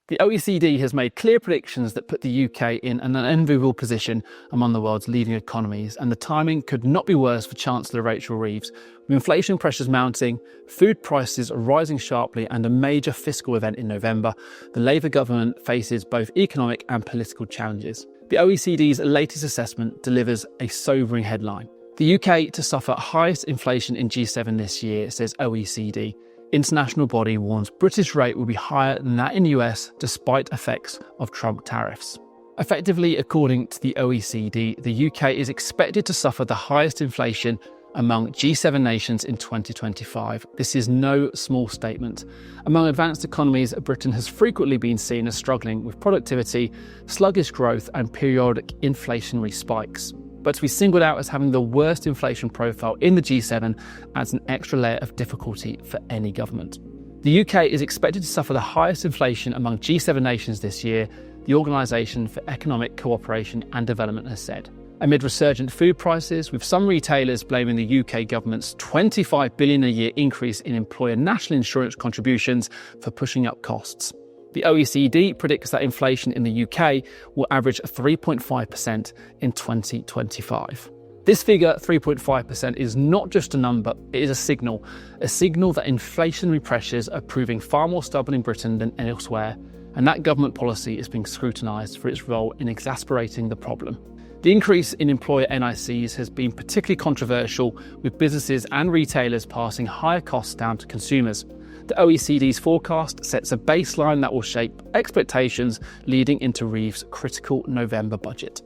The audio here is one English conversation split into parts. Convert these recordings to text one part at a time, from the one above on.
The OECD has made clear predictions that put the UK in an unenviable position among the world's leading economies, and the timing could not be worse for Chancellor Rachel Reeves. With inflation pressures mounting, food prices rising sharply, and a major fiscal event in November, the Labour government faces both economic and political challenges. The OECD's latest assessment delivers a sobering headline. The UK to suffer highest inflation in G7 this year, says OECD. International body warns British rate will be higher than that in US despite effects of Trump tariffs. Effectively, according to the OECD, the UK is expected to suffer the highest inflation among G7 nations in 2025. This is no small statement. Among advanced economies, Britain has frequently been seen as struggling with productivity, sluggish growth, and periodic inflationary spikes. But to be singled out as having the worst inflation profile in the G7 adds an extra layer of difficulty for any government. The UK is expected to suffer the highest inflation among G7 nations this year, the Organisation for Economic Cooperation and Development has said. Amid resurgent food prices, with some retailers blaming the UK government's $25 billion a year increase in employer national insurance contributions for pushing up costs. The OECD predicts that inflation in the UK will average 3.5% in 2025. This figure, 3.5%, is not just a number, it is a signal that inflationary pressures are proving far more stubborn in Britain than elsewhere, and that government policy is being scrutinised for its role in exacerbating the problem. The increase in employer NICs has been particularly controversial, with businesses and retailers passing higher costs down to consumers. The OECD's forecast sets a baseline that will shape expectations leading into Reeves' critical November budget.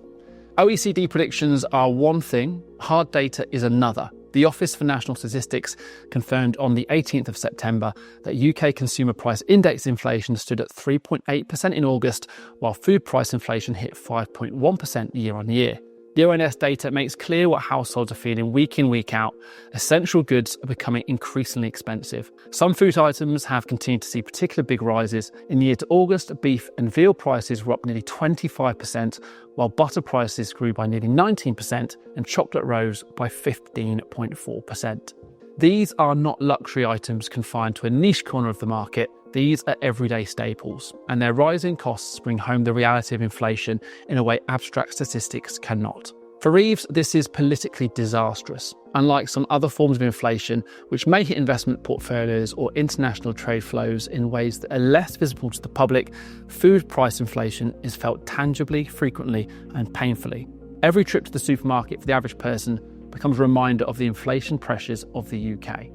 OECD predictions are one thing, hard data is another. The Office for National Statistics confirmed on the 18th of September that UK consumer price index inflation stood at 3.8% in August, while food price inflation hit 5.1% year on year. The ONS data makes clear what households are feeling week in, week out. Essential goods are becoming increasingly expensive. Some food items have continued to see particular big rises. In the year to August, beef and veal prices were up nearly 25%, while butter prices grew by nearly 19% and chocolate rose by 15.4%. These are not luxury items confined to a niche corner of the market. These are everyday staples, and their rising costs bring home the reality of inflation in a way abstract statistics cannot. For Reeves, this is politically disastrous. Unlike some other forms of inflation, which may hit investment portfolios or international trade flows in ways that are less visible to the public, food price inflation is felt tangibly, frequently, and painfully. Every trip to the supermarket for the average person becomes a reminder of the inflation pressures of the UK.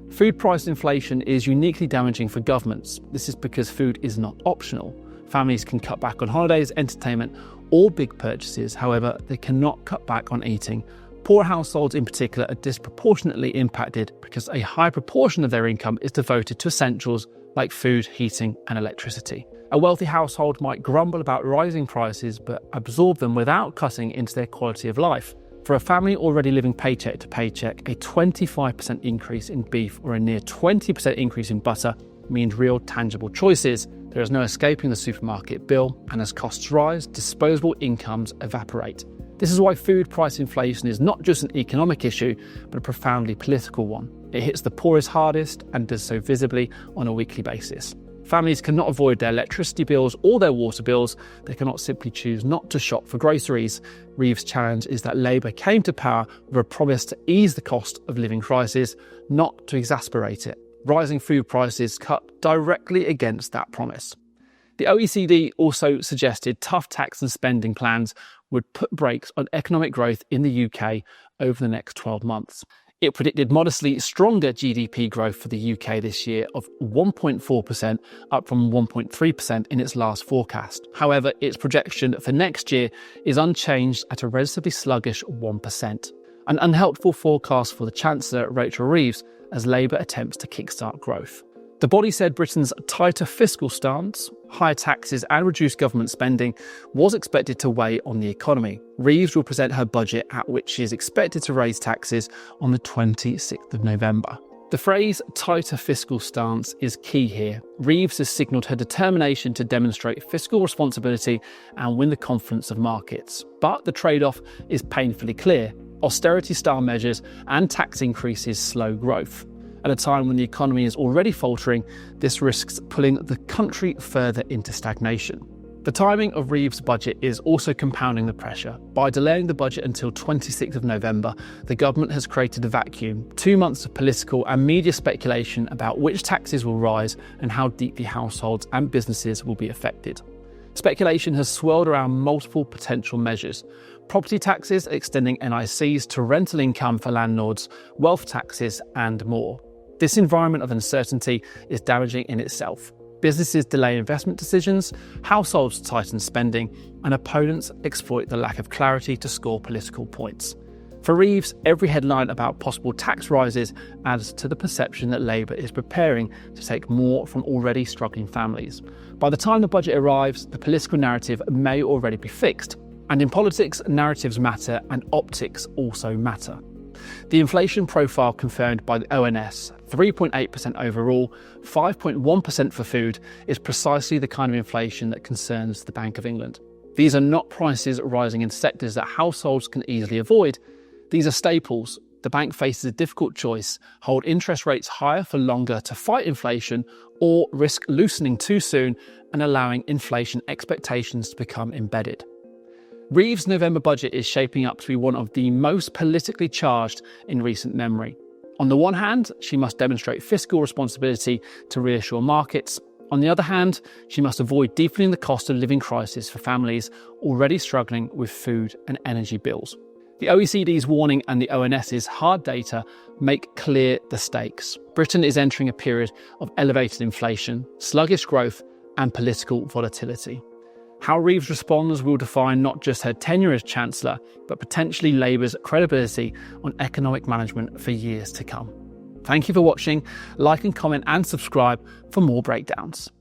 Food price inflation is uniquely damaging for governments. This is because food is not optional. Families can cut back on holidays, entertainment, or big purchases. However, they cannot cut back on eating. Poor households in particular are disproportionately impacted because a high proportion of their income is devoted to essentials like food, heating, and electricity. A wealthy household might grumble about rising prices but absorb them without cutting into their quality of life. For a family already living paycheck to paycheck, a 25% increase in beef or a near 20% increase in butter means real tangible choices. There is no escaping the supermarket bill, and as costs rise, disposable incomes evaporate. This is why food price inflation is not just an economic issue, but a profoundly political one. It hits the poorest hardest and does so visibly on a weekly basis. Families cannot avoid their electricity bills or their water bills. They cannot simply choose not to shop for groceries. Reeves' challenge is that Labour came to power with a promise to ease the cost of living crisis, not to exacerbate it. Rising food prices cut directly against that promise. The OECD also suggested tough tax and spending plans would put brakes on economic growth in the UK over the next 12 months. It predicted modestly stronger GDP growth for the UK this year of 1.4%, up from 1.3% in its last forecast. However, its projection for next year is unchanged at a relatively sluggish 1%. An unhelpful forecast for the Chancellor Rachel Reeves as Labour attempts to kickstart growth. The body said Britain's tighter fiscal stance, higher taxes and reduced government spending was expected to weigh on the economy. Reeves will present her budget at which she is expected to raise taxes on the 26th of November. The phrase tighter fiscal stance is key here. Reeves has signalled her determination to demonstrate fiscal responsibility and win the confidence of markets. But the trade-off is painfully clear. Austerity-style measures and tax increases slow growth. At a time when the economy is already faltering, this risks pulling the country further into stagnation. The timing of Reeves' budget is also compounding the pressure. By delaying the budget until 26th of November, the government has created a vacuum, 2 months of political and media speculation about which taxes will rise and how deeply households and businesses will be affected. Speculation has swirled around multiple potential measures. Property taxes extending NICs to rental income for landlords, wealth taxes and more. This environment of uncertainty is damaging in itself. Businesses delay investment decisions, households tighten spending, and opponents exploit the lack of clarity to score political points. For Reeves, every headline about possible tax rises adds to the perception that Labour is preparing to take more from already struggling families. By the time the budget arrives, the political narrative may already be fixed. And in politics, narratives matter and optics also matter. The inflation profile confirmed by the ONS, 3.8% overall, 5.1% for food, is precisely the kind of inflation that concerns the Bank of England. These are not prices rising in sectors that households can easily avoid. These are staples. The bank faces a difficult choice: hold interest rates higher for longer to fight inflation, or risk loosening too soon and allowing inflation expectations to become embedded. Reeves' November budget is shaping up to be one of the most politically charged in recent memory. On the one hand, she must demonstrate fiscal responsibility to reassure markets. On the other hand, she must avoid deepening the cost of living crisis for families already struggling with food and energy bills. The OECD's warning and the ONS's hard data make clear the stakes. Britain is entering a period of elevated inflation, sluggish growth, and political volatility. How Reeves responds will define not just her tenure as Chancellor, but potentially Labour's credibility on economic management for years to come. Thank you for watching. Like and comment and subscribe for more breakdowns.